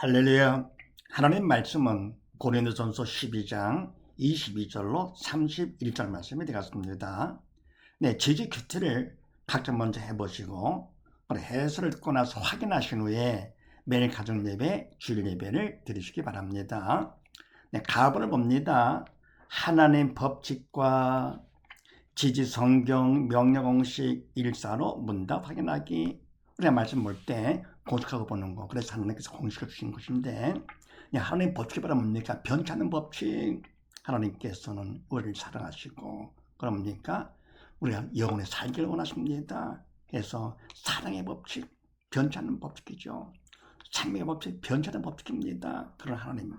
할렐루야. 하나님 말씀은 고린도전서 12장 22절로 31절 말씀이 되겠습니다. 네, 지지 큐티를 각자 먼저 해보시고 해설을 듣고 나서 확인하신 후에 매일 가정 예배, 주일 예배를 드리시기 바랍니다. 네, 가본을 봅니다. 하나님 법칙과 지지 성경 명령 공식 일사로 문답 확인하기. 우리가 말씀 볼 때 공식하고 보는 거. 그래서 하나님께서 공식을 주신 것인데, 하나님 법칙이 바로 뭡니까? 변치 않는 법칙. 하나님께서는 우리를 사랑하시고, 그럽니까? 우리가 영혼에 살기를 원하십니다. 그래서 사랑의 법칙, 변치 않는 법칙이죠. 생명의 법칙, 변치 않는 법칙입니다. 그런 하나님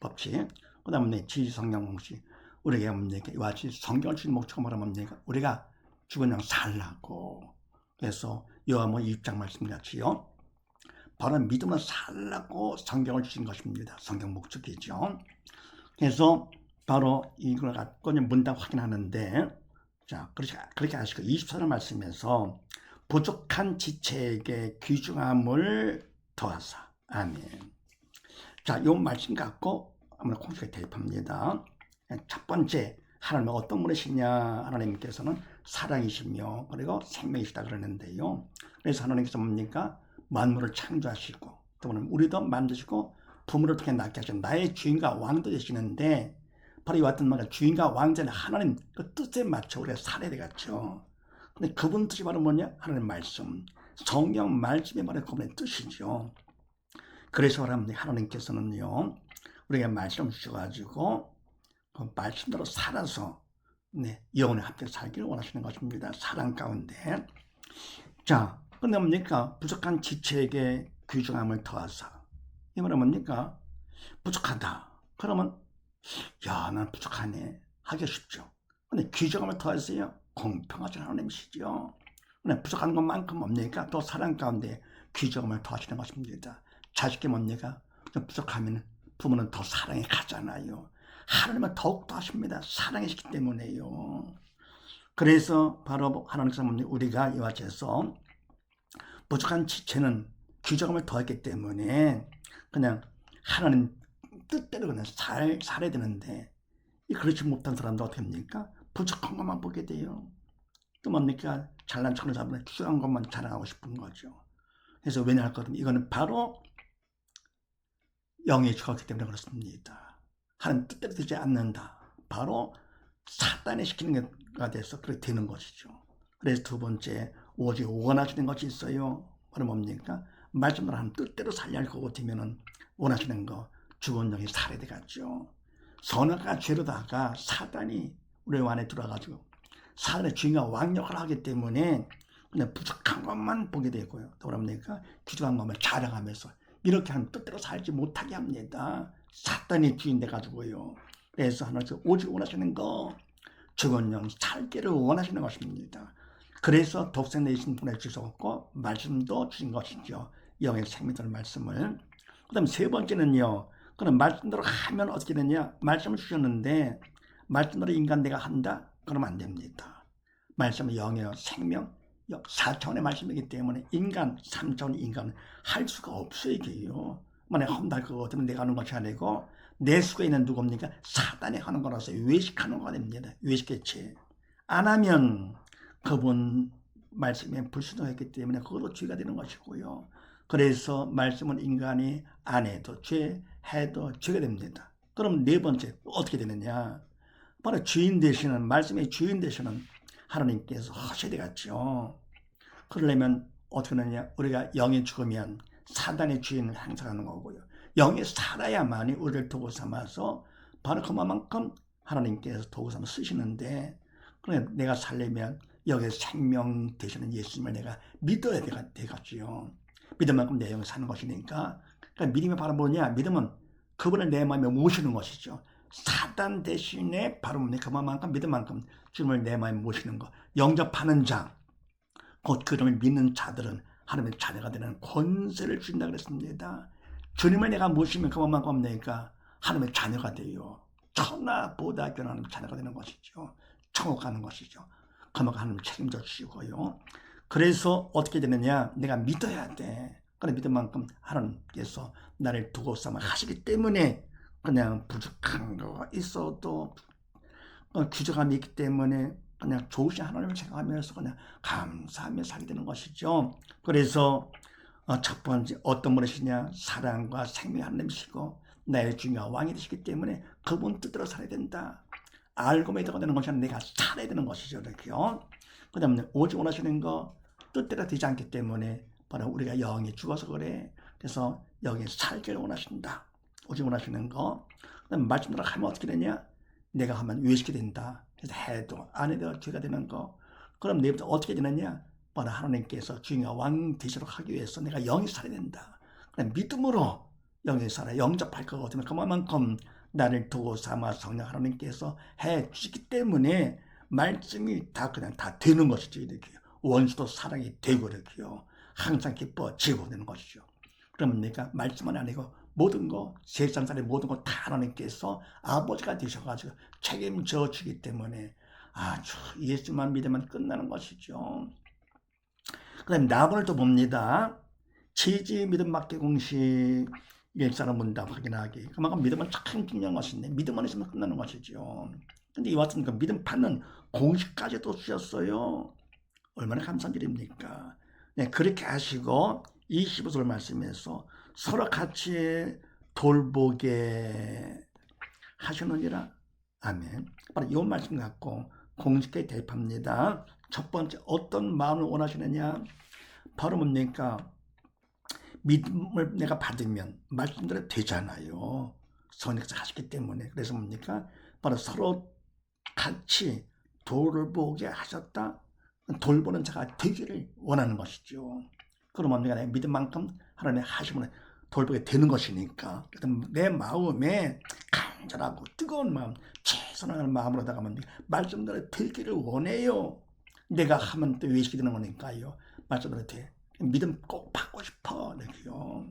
법칙. 그 다음에 지지 성경 공식. 우리가 뭡니까? 이와 같이 성경을 주신 목적은 뭡니까? 우리가 죽은 양 살라고. 그래서 요한복음 20장 말씀같이요. 바로 믿음으로 살라고 성경을 주신 것입니다. 성경 목적이죠. 그래서 바로 이걸 갖고 문답 확인하는데, 자, 그렇게 하시고 24절 말씀에서 부족한 지체에게 귀중함을 더하사. 아멘. 자, 요 말씀 갖고 아무나 공식에 대입합니다. 첫 번째, 하나님은 어떤 분이시냐? 하나님께서는 사랑이시며 그리고 생명이시다 그러는데요. 그래서 하나님께서 뭡니까? 만물을 창조하시고 또 우리도 만드시고 부모를 통해 낳게 하신 나의 주인과 왕도 되시는데, 바로 이와 같은 말과 주인과 왕자는 하나님 그 뜻에 맞춰 우리가 살아야 되겠죠. 근데 그분 뜻이 바로 뭐냐? 하나님 말씀, 성경 말씀이 바로 그분의 뜻이죠. 그래서 하나님께서는요, 우리가 말씀 주셔가지고 그 말씀대로 살아서 영혼의 함께 살기를 원하시는 것입니다. 사랑 가운데. 자, 근데 뭡니까? 부족한 지체에게 귀중함을 더하사. 이 말은 뭡니까? 부족하다. 그러면 난 부족하네 하기 쉽죠. 근데 귀중함을 더하세요. 공평하신 하나님이시죠. 근데 부족한 것만큼 뭡니까? 또 사랑 가운데 귀중함을 더하시는 것입니다. 자식이 뭡니까? 부족하면 부모는 더 사랑에 가잖아요. 하나님은 더욱더 하십니다. 사랑이시기 때문에요. 그래서 바로 하나님께서 우리가 이와 같이 해서 부족한 지체는 귀중함을 더했기 때문에 그냥 하나님 뜻대로 그냥 살아야 되는데, 그렇지 못한 사람도 어떻게 합니까? 부족한 것만 보게 돼요. 또 뭡니까? 잘난 척을 잡으면 귀중한 것만 자랑하고 싶은 거죠. 그래서 왜냐하면 이거는 바로 영이 죽었기 때문에 그렇습니다. 하나님 뜻대로 되지 않는다. 바로 사단이 시키는 것가 돼서 그렇게 되는 것이죠. 그래서 두 번째, 오직 원하시는 것이 있어요. 바로 뭡니까? 말씀으로 하나님 뜻대로 살려 할 거고 되면은 원하시는 거, 죽은 영이 살아야 되겠죠. 선악과 죄로다가 사단이 우리 안에 들어와가지고 사단의 주인과 왕역을 하기 때문에 그냥 부족한 것만 보게 되고요. 또 그럽니까? 귀중한 것만 자랑하면서 이렇게 하면 뜻대로 살지 못하게 합니다. 사단이 주인 돼가지고요. 그래서 하나님께서 오직 원하시는 거, 죽은 영 살기를 원하시는 것입니다. 그래서 독생 내신 보내주셨고 말씀도 주신 것이죠. 영의 생명들 말씀을. 그 다음에 세 번째는요, 그럼 말씀대로 하면 어떻게 되냐? 말씀을 주셨는데 말씀대로 인간 내가 한다? 그러면 안 됩니다. 말씀은 영의 생명, 4차원의 말씀이기 때문에 인간, 3차원의 인간은 할 수가 없어요. 이게요. 만약에 험달 그거 같으면 내가 하는 것이 아니고 내 속에 있는 누굽니까? 사단이 하는 거라서 외식하는 거가 됩니다. 외식개체. 안 하면 그분 말씀에 불순종했기 때문에 그것도 죄가 되는 것이고요. 그래서 말씀은 인간이 안 해도 죄, 해도 죄가 됩니다. 그럼 네 번째 어떻게 되느냐? 바로 주인 되시는, 말씀의 주인 되시는 하나님께서 하셔야 되겠죠. 그러려면 어떻게 하느냐? 우리가 영이 죽으면 사단의 주인을 행사하는 거고요. 영이 살아야만이 우리를 도구 삼아서 바로 그만큼 하나님께서 도구 삼아 쓰시는데, 그래 내가 살려면 여기 생명 되시는 예수님을 내가 믿어야 되겠지요. 믿을 만큼 내 영이 사는 것이니까. 그러니까 믿음이 바로 뭐냐? 믿음은 그분을 내 마음에 모시는 것이죠. 사단 대신에 바로 그만큼 믿을 만큼 주님을 내 마음에 모시는 것. 영접하는 자, 곧 그름을 믿는 자들은 하나님의 자녀가 되는 권세를 주신다 그랬습니다. 주님을 내가 모시면 그만큼 내가 하나님의 자녀가 돼요. 천하보다 귀한 자녀가 되는 것이죠. 천국 가는 것이죠. 그만큼 하나님 책임져 주시고요. 그래서 어떻게 되느냐? 내가 믿어야 돼. 그런 믿음만큼 하나님께서 나를 두고 삼아 하시기 때문에 그냥 부족한 거 있어도 규정함이 있기 때문에 그냥 좋으신 하나님을 생각하면서 그냥 감사하며 살게 되는 것이죠. 그래서 첫 번째 어떤 분이시냐? 사랑과 생명의 하나님이시고 나의 주님과 왕이 되시기 때문에 그분 뜻대로 살아야 된다. 알고 믿어야 되는 것이 아니라 내가 살아야 되는 것이죠. 이렇게요. 그 다음에 오직 원하시는 거 뜻대로 되지 않기 때문에 바로 우리가 영이 죽어서 그래. 그래서 영이 살기를 원하신다. 오직 원하시는 거. 그 다음에 말씀대로 하면 어떻게 되냐? 내가 하면 외식이 된다. 그래서 해도 안 해도 죄가 되는 거. 그럼 내일부터 어떻게 되느냐? 바로 하나님께서 주님과 왕 되시도록 하기 위해서 내가 영이 살아야 된다. 그냥 믿음으로 영이 살아 영접할 거거든요. 그만큼 나를 두고 삼아 성령 하나님께서 해 주시기 때문에 말씀이 다 그냥 다 되는 것이죠. 이렇게 원수도 사랑이 되고 이렇게요. 항상 기뻐지고 되는 것이죠. 그러면 내가 말씀은 아니고 모든 거 세상살이 모든 거 다 하나님께서 아버지가 되셔가지고 책임져 주기 때문에 아주 예수만 믿으면 끝나는 것이죠. 그 다음에 나번을 또 봅니다. 지지 믿음 맞기 공식 일사는 문답 확인하기. 그만큼 믿음은 참 중요한 것인데 믿음만 있으면 끝나는 것이죠. 근데 이와 같은 그 믿음 받는 공식까지도 주셨어요. 얼마나 감사한 일입니까? 네, 그렇게 하시고 25절 말씀에서 서로 같이 돌보게 하시느니라. 아멘. 바로 이 말씀 갖고 공식에 대입합니다. 첫 번째 어떤 마음을 원하시느냐? 바로 뭡니까? 믿음을 내가 받으면 말씀대로 되잖아요. 성령께서 하시기 때문에. 그래서 뭡니까? 바로 서로 같이 돌보게 하셨다. 돌보는 자가 되기를 원하는 것이죠. 그러면 내가 내 믿음만큼 하나님의 하심을 돌보게 되는 것이니까. 내 마음에 간절하고 뜨거운 마음, 최선을 마음으로다가 말씀대로 되기를 원해요. 내가 하면 또 외식이 되는 거니까요. 말씀대로 돼. 믿음 꼭 받고 싶어. 이렇게요.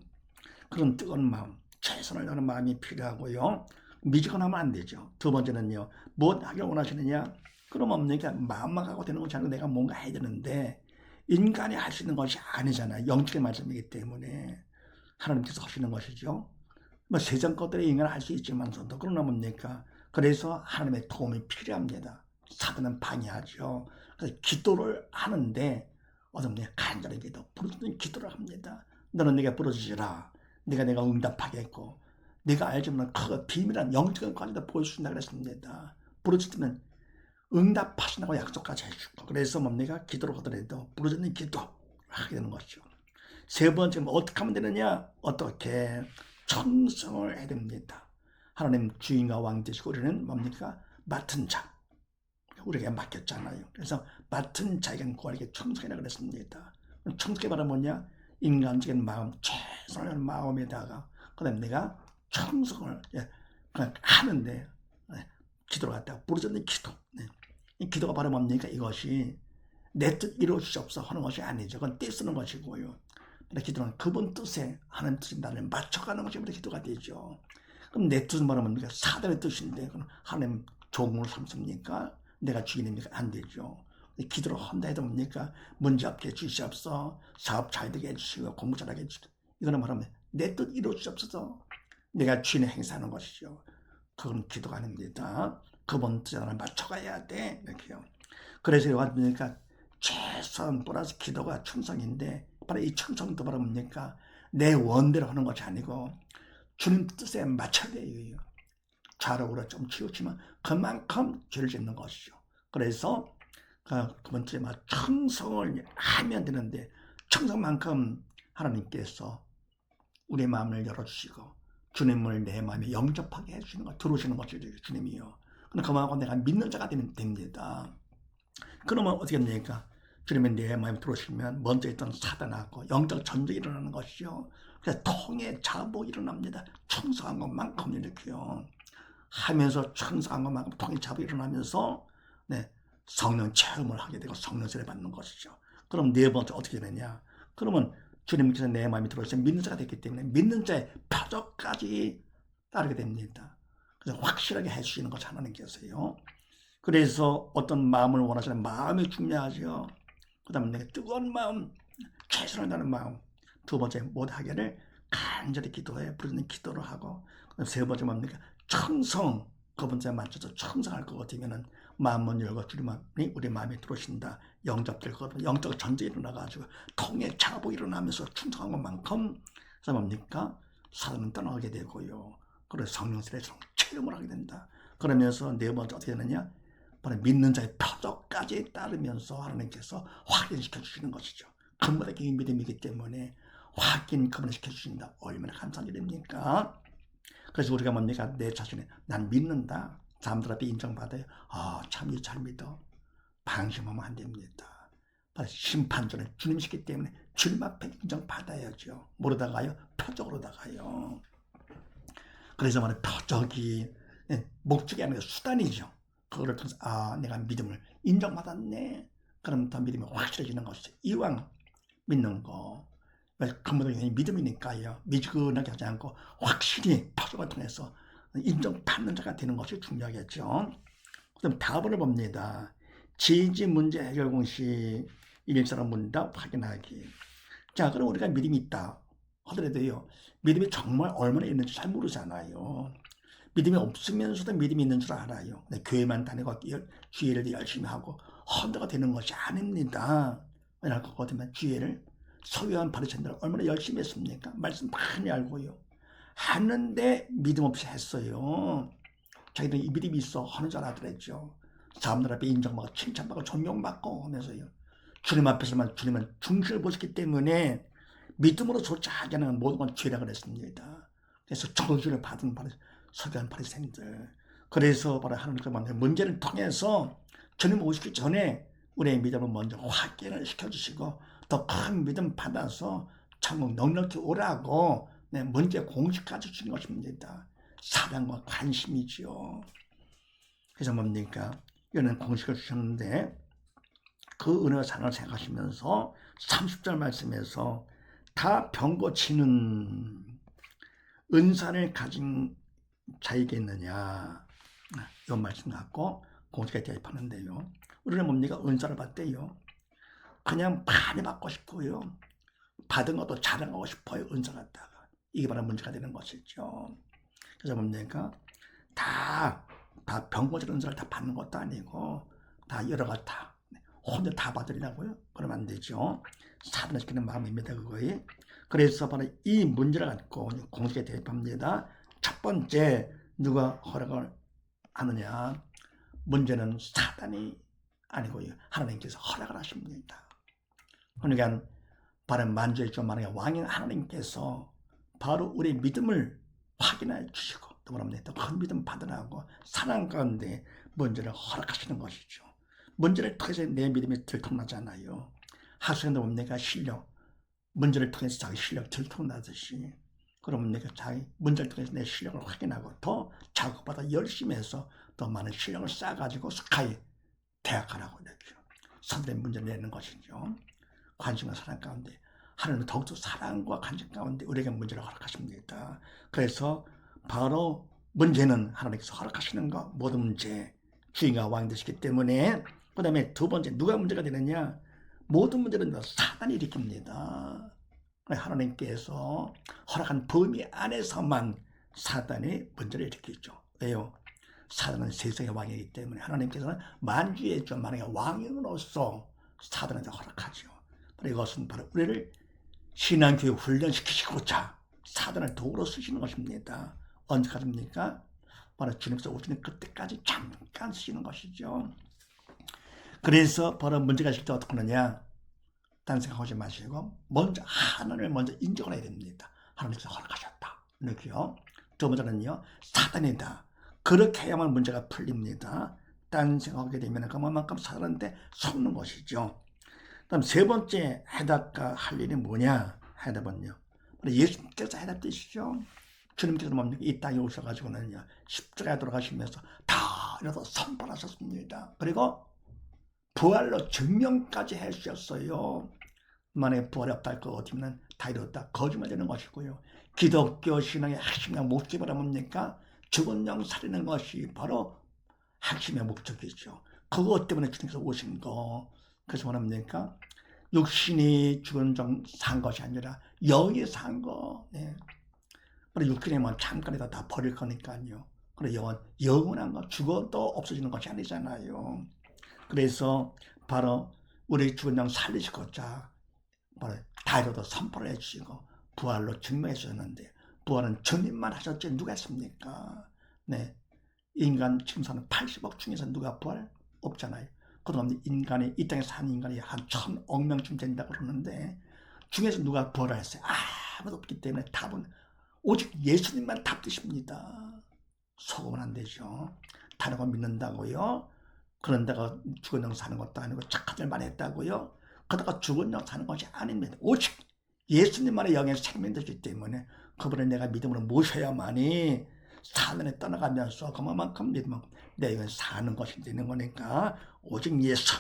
그런 뜨거운 마음, 최선을 다하는 마음이 필요하고요. 미지근하면 안 되죠. 두 번째는요. 뭐 하길 원하시느냐? 그러면 그러니까 마음만 갖고 되는 것이 아니고 내가 뭔가 해야 되는데 인간이 할 수 있는 것이 아니잖아요. 영적인 말씀이기 때문에 하나님께서 하시는 것이죠. 뭐 세상 것들이 인간은 할 수 있지만서도 그러나 뭡니까? 그래서 하나님의 도움이 필요합니다. 사단은 방해하죠. 그래서 기도를 하는데 어떤 분 간절히 기도, 부르짖는 기도를 합니다. 너는 내가 부르짖으라. 내가 응답하겠고 내가 알지만 그 비밀한 영적인 과정도 보여주신다 그랬습니다. 부르짖으면 응답하신다고 약속까지 해주고 그래서 뭡니까? 기도를 하더라도 부르짖는 기도 하게 되는 것이죠. 세 번째는 어떻게 하면 되느냐? 어떻게? 청성을 해야 됩니다. 하나님 주인과 왕 되시고 우리는 뭡니까? 맡은 자. 우리가 맡겼잖아요. 그래서 맡은 자에게는 구하게 청성이라고 그랬습니다. 청성이 바로 뭐냐? 인간적인 마음, 최선의 마음에다가 그다음에 내가 청성을 하는데 기도를 갖다가 부르짖는 기도. 이 기도가 바로 뭡니까? 이것이 내 뜻 이루어주시옵소서 하는 것이 아니죠. 그건 떼쓰는 것이고요. 기도는 그분 뜻에 하나님 뜻에 나를 맞춰가는 것이 우리 기도가 되죠. 그럼 내 뜻은 바로 뭡니까? 사단의 뜻인데 그럼 하나님 종을 삼습니까? 내가 주인입니까? 안 되죠. 기도를 한다 해도 뭡니까? 문제 없게 해주시옵소서, 사업 잘 되게 해주시고 공부 잘하게 해주시고 이거는 말하면 내 뜻 이루어주시옵소서 내가 주인의 행사하는 것이죠. 그건 기도가 아닙니다. 그분 뜻에 나를 맞춰가야 돼. 이렇게요. 그래서 이와 같으니까 최선 플러스 기도가 충성인데 바로 이 충성도 바로 뭡니까? 내 원대로 하는 것이 아니고 주님 뜻에 맞춰야 돼요. 좌로 우로 좀 치우치면 그만큼 죄를 짓는 것이죠. 그래서 그분 뜻에 맞 충성을 하면 되는데 충성만큼 하나님께서 우리 마음을 열어주시고 주님을 내 마음에 영접하게 해주시는 것, 들어오시는 것이죠. 주님이요. 근데 그만큼 내가 믿는 자가 되면 됩니다. 그러면 어떻게 됩니까? 주님이 내 마음에 들어오시면 먼저 있던 사단하고 영적 전쟁이 일어나는 것이죠. 그래서 통해 자복이 일어납니다. 충성한 것만큼 이렇게요. 하면서 충성한 것만큼 통해 자복이 일어나면서 성령 체험을 하게 되고 성령 세례 받는 것이죠. 그럼 네 번째 어떻게 되느냐? 그러면 주님께서 내 마음에 들어오시면 믿는 자가 됐기 때문에 믿는 자의 표적까지 따르게 됩니다. 그래서 확실하게 해주시는 것이 하나님께서요. 그래서 어떤 마음을 원하시는 마음이 중요하죠. 그 다음에 내가 뜨거운 마음, 최선을 다하는 마음, 두 번째 못하게를 간절히 기도해 부르는 기도를 하고, 세 번째 뭡니까? 청성. 그 번째 맞춰서 청성할 것 같으면은 마음문 열고 주님이 우리 마음에 들어오신다. 영접될 거거든요. 영적 전쟁이 일어나가지고 통해 차고 일어나면서 충성한 것만큼 그래서 뭡니까? 사단은 떠나게 되고요. 그래서 성령들의 체험을 하게 된다. 그러면서 네 번째 어떻게 되느냐? 바로 믿는 자의 표적까지 따르면서 하나님께서 확인시켜 주시는 것이죠. 근본적인 믿음이기 때문에 확인 시켜 주신다. 얼마나 감사한 일입니까? 그래서 우리가 뭡니까? 내 자신을 난 믿는다. 사람들 앞에 인정받아요. 참 잘 믿어. 방심하면 안 됩니다. 바로 심판전에 주님이시기 때문에 주님 앞에 인정받아야죠. 모르다가요, 표적으로다가요. 그래서 말은 표적이 목적이 아니라 수단이죠. 그거를 통해서 내가 믿음을 인정받았네. 그럼 더 믿음이 확실해지는 것이죠. 이왕 믿는 거. 근본적인 믿음이니까요. 미지근하게 하지 않고 확실히 표적을 통해서 인정받는 자가 되는 것이 중요하겠죠. 그럼 답을 봅니다. 지지 문제 해결 공식 일사람 문답 확인하기. 자, 그럼 우리가 믿음이 있다 하더라도요, 믿음이 정말 얼마나 있는지 잘 모르잖아요. 믿음이 없으면서도 믿음이 있는 줄 알아요. 교회만 다니고 주일을 열심히 하고 헌다가 되는 것이 아닙니다. 왜냐할 것 같으면 주일을 서기관 바리새인들 얼마나 열심히 했습니까? 말씀 많이 알고요. 하는데 믿음 없이 했어요. 자기들 이 믿음이 있어 하는 줄 알았더랬죠. 사람들 앞에 인정받고 칭찬받고 존경받고 하면서요. 주님 앞에서만 주님은 중심을 보셨기 때문에 믿음으로조차 하지 않은 모든 건 죄라고 했습니다. 그래서 저주를 받은 서기관 바리새인들. 그래서 바로 하나님께 문제를 통해서 주님 오시기 전에 우리의 믿음을 먼저 확인을 시켜주시고 더 큰 믿음 받아서 천국 넉넉히 오라고 문제 공식까지 주신 것입니다. 사랑과 관심이지요. 그래서 뭡니까? 이런 공식을 주셨는데 그 은혜와 사랑을 생각하시면서 30절 말씀에서 다 병 고치는 은사를 가진 자에게 있느냐, 이 말씀 갖고 공식에 대입하는데요. 우리는 뭡니까? 은사를 받대요. 그냥 많이 받고 싶고요. 받은 것도 자랑하고 싶어요. 은사 갖다가. 이게 바로 문제가 되는 것이죠. 그래서 뭡니까? 다 병 고치는 은사를 다 받는 것도 아니고 다 여러 가지 다 혼자 다 받으려고요? 그러면 안 되죠. 사단시키는 마음입니다. 그거에. 그래서 바로 이 문제를 갖고 공식에 대입합니다. 첫 번째, 누가 허락을 하느냐? 문제는 사단이 아니고요. 하나님께서 허락을 하십니다. 그러니까 바로 만주의 주 만왕의 왕인 하나님께서 바로 우리의 믿음을 확인해 주시고 또 뭐랍니까? 큰 믿음 받으라고 사랑 가운데 문제를 허락하시는 것이죠. 문제를 통해서 내 믿음이 들통나잖아요. 하수인도 뭡니까? 실력. 문제를 통해서 자기 실력 들통나듯이 그러면 내가 자기 문제를 통해서 내 실력을 확인하고 더 작업보다 열심히 해서 더 많은 실력을 쌓아가지고 스카이 대학 가라고 이렇게 선들의 문제를 내는 것이죠. 관심과 사랑 가운데 하나님은 더욱더 사랑과 관심 가운데 우리에게 문제를 허락하십니다. 그래서 바로 문제는 하나님께서 허락하시는 것, 모든 문제 주인과 왕이 되시기 때문에. 그 다음에 두 번째, 누가 문제가 되느냐? 모든 문제는 사단이 일으킵니다. 하나님께서 허락한 범위 안에서만 사단이 문제를 일으키죠. 왜요? 사단은 세상의 왕이기 때문에 하나님께서는 만주의 주 만왕의 왕으로서 사단한테 허락하죠. 이것은 바로 우리를 신앙교육 훈련시키시고자 사단을 도구로 쓰시는 것입니다. 언제까지입니까? 바로 주님께서 오시는 그때까지 잠깐 쓰시는 것이죠. 그래서 바로 문제가 있을 때 어떻게 하느냐? 딴 생각하지 마시고 먼저 하나님을 먼저 인정을 해야 됩니다. 하나님께서 허락하셨다. 이렇게요. 두 번째는요, 사단이다. 그렇게 해야만 문제가 풀립니다. 딴 생각하게 되면 그만큼 사단한테 속는 것이죠. 다음 세 번째 해답과 할 일이 뭐냐? 해답은요, 예수님께서 해답되시죠. 주님께서 뭡니까? 이 땅에 오셔가지고는요, 십자가에 돌아가시면서 다 이래서 선포하셨습니다. 그리고 부활로 증명까지 해주셨어요. 만약에 부활이 없다 할 것 같으면 다 이렇다 거짓말 되는 것이고요. 기독교 신앙의 핵심과 목적이 뭡니까? 죽은 영 살리는 것이 바로 핵심의 목적이죠. 그것 때문에 주님께서 오신 거. 그래서 뭐랍니까? 육신이 죽은 산 것이 아니라 영이 산 거. 네. 그래 육신이 뭐 잠깐이다 다 버릴 거니까요. 그래 영원한 거 죽어도 없어지는 것이 아니잖아요. 그래서 바로 우리 죽은 영 살리시고자 바로 다이로도 선포를 해주시고 부활로 증명해 주셨는데 부활은 주님만 하셨지 누가 했습니까? 네, 인간 지금 사는 80억 중에서 누가 부활? 없잖아요. 그동안 인간이 이 땅에 사는 인간이 한 1000억 명쯤 된다고 그러는데 중에서 누가 부활을 했어요? 아무도 없기 때문에 답은 오직 예수님만 답되십니다. 속으면 안 되죠. 다른 거 믿는다고요? 그런다가 죽은 영 사는 것도 아니고 착한 일만 했다고요? 그러다가 죽은 영 사는 것이 아닙니다. 오직 예수님만의 영의 생명이기 때문에 그분을 내가 믿음으로 모셔야만이 사단에 떠나가면서 그만큼 믿으면 내 영은 사는 것이 되는 거니까 오직 예수.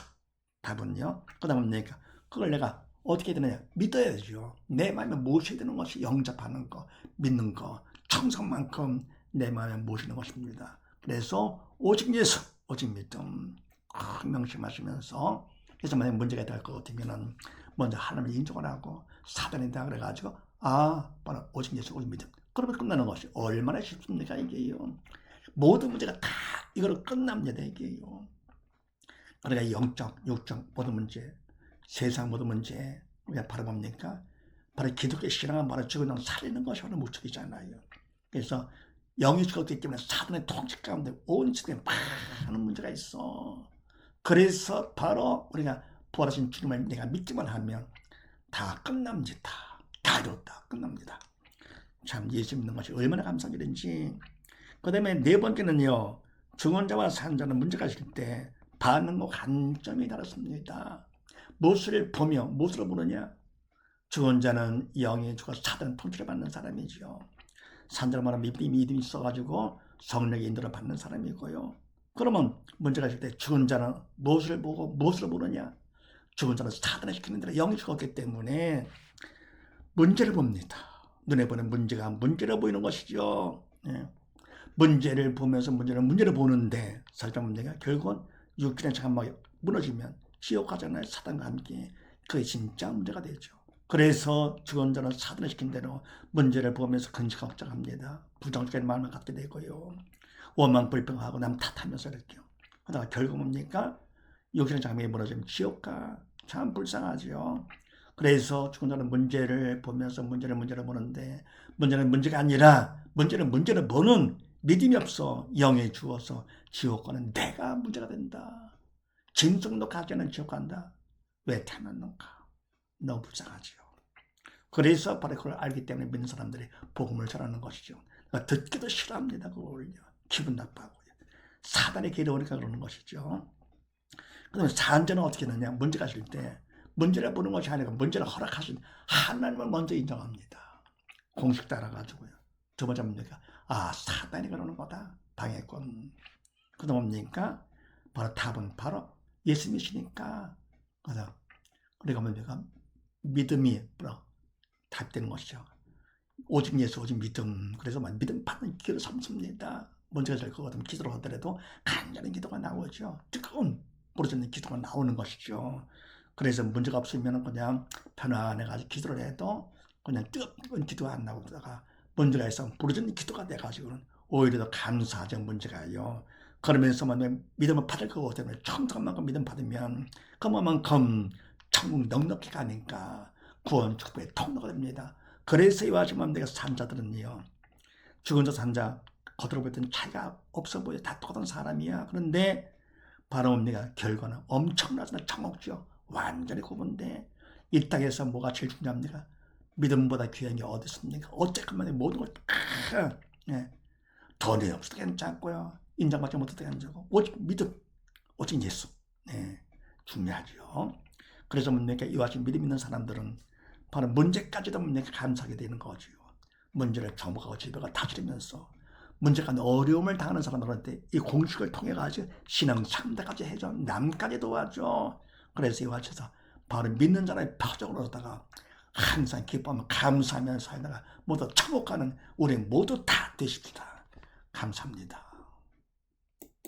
답은요. 그 다음은 내가 그걸 내가 어떻게 되느냐 믿어야죠. 내 마음에 모셔야 되는 것이 영접하는 거 믿는 거 청성만큼 내 마음에 모시는 것입니다. 그래서 오직 예수 오직 믿음 명심하시면서 그래서 만약에 문제가 될 것 같으면 먼저 하나님을 인정을 하고 사단이다 그래가지고 바로 오직 예수 오직 믿음 그러면 끝나는 것이 얼마나 쉽습니까 이게요. 모든 문제가 다 이거로 끝납니다 이게요. 그러니까 영적 육적 모든 문제 세상 모든 문제 우리가 바로 뭡니까? 바로 기독교 신앙은 바로 죽은 영 살리는 것이 바로 목적이잖아요. 그래서 영이 죽었기 때문에 사단의 통치 가운데 온 세상에 많은 문제가 있어. 그래서 바로 우리가 부활하신 주님을 내가 믿기만 하면 다 끝납니다. 다 이뤘다. 끝납니다. 참 예수 믿는 것이 얼마나 감사한 일인지. 그 다음에 네 번째는요. 죽은 자와 산 자는 문제가 있을 때 반응과 관점이 다릅니다. 무엇을 보며 무엇을 보느냐. 죽은 자는 영이 죽어 사단 통치를 받는 사람이죠. 산 자는 말하면 믿음이 있어가지고 성령의 인도를 받는 사람이고요. 그러면 문제가 있을 때 죽은 자는 무엇을 보고 무엇을 보느냐. 죽은 자는 사단을 시키는 대로 영이 죽었기 때문에 문제를 봅니다. 눈에 보는 문제가 문제로 보이는 것이죠. 예. 문제를 보면서 문제를 보는데 설정 문제가 결국은 육신의 장막이 무너지면 지옥 가잖아요. 사단과 함께. 그게 진짜 문제가 되죠. 그래서 죽은 자는 사단을 시킨 대로 문제를 보면서 근심 걱정합니다. 부정적인 마음을 갖게 되고요. 원망 불평하고 남 탓하면서 이렇게요. 그러다가 결국 뭡니까? 육신의 장막이 무너지면 지옥 가. 참 불쌍하죠. 그래서 죽은 자는 문제를 보면서 문제를 보는데 문제는 문제가 아니라 문제를 보는 믿음이 없어. 영에 주어서 지옥 가는 내가 문제가 된다. 짐승도 가지 않은 지옥 간다. 왜 태어났는가? 너무 불쌍하지요. 그래서 바로 그걸 알기 때문에 믿는 사람들이 복음을 전하는 것이죠. 그러니까 듣기도 싫어합니다. 그걸요. 기분 나빠하고요. 사단의 길에 오니까 그러는 것이죠. 그다음에 산자는 어떻게 하느냐? 문제가 있을 때 문제를 보는 것이 아니라 문제를 허락하신 하나님을 먼저 인정합니다. 공식 따라가지고요. 두 번째 문제가 사단이 그러는 거다. 방해권. 그 다음 뭡니까? 바로 답은 바로 예수님이시니까. 그러니까 뭡니까? 믿음이 바로 답되는 것이죠. 오직 예수, 오직 믿음. 그래서 믿음 받는 기도를 삼습니다. 문제가 될 것 같으면 기도를 하더라도 간절한 기도가 나오죠. 뜨거운 부르짖는 기도가 나오는 것이죠. 그래서 문제가 없으면 그냥 편안해가지고 기도를 해도 그냥 뜨거운 기도가 안 나오다가 문제가 있으면 부르짖는 기도가 돼가지고는 오히려 더 감사하죠. 문제가요. 그러면서 믿음을 받을 거고 때문에 청정만큼 믿음 받으면 그만큼 천국 넉넉히 가니까 구원 축복의 통로가 됩니다. 그래서 이와 같이 내가 산자들은요. 죽은 자 산자 겉으로 볼 때는 차이가 없어 보여. 다 똑같은 사람이야. 그런데 바로 내가 결과는 엄청나잖아. 천국이요. 완전히 구분돼. 이 땅에서 뭐가 제일 중요합니까? 믿음보다 귀한 게 어디 있습니까? 어쨌건 모든 걸 돈이 없어도 괜찮고요. 인정받지 못해도 괜찮고 오직 믿음, 오직 예수. 중요하죠. 그래서 내가 이와 같이 믿음 있는 사람들은 바로 문제까지도 내가 감사하게 되는 거죠. 문제를 정복하고 지배가 다스리면서 문제가 어려움을 당하는 사람들한테 이 공식을 통해 가지고 신앙 상대까지 해줘. 남까지 도와줘. 그래서 이와 같이 해서 바로 믿는 자의 표적으로다가 항상 기뻐하며 감사하면서 살다가 모두 천국 가는 우리 모두 다 되십시다. 감사합니다.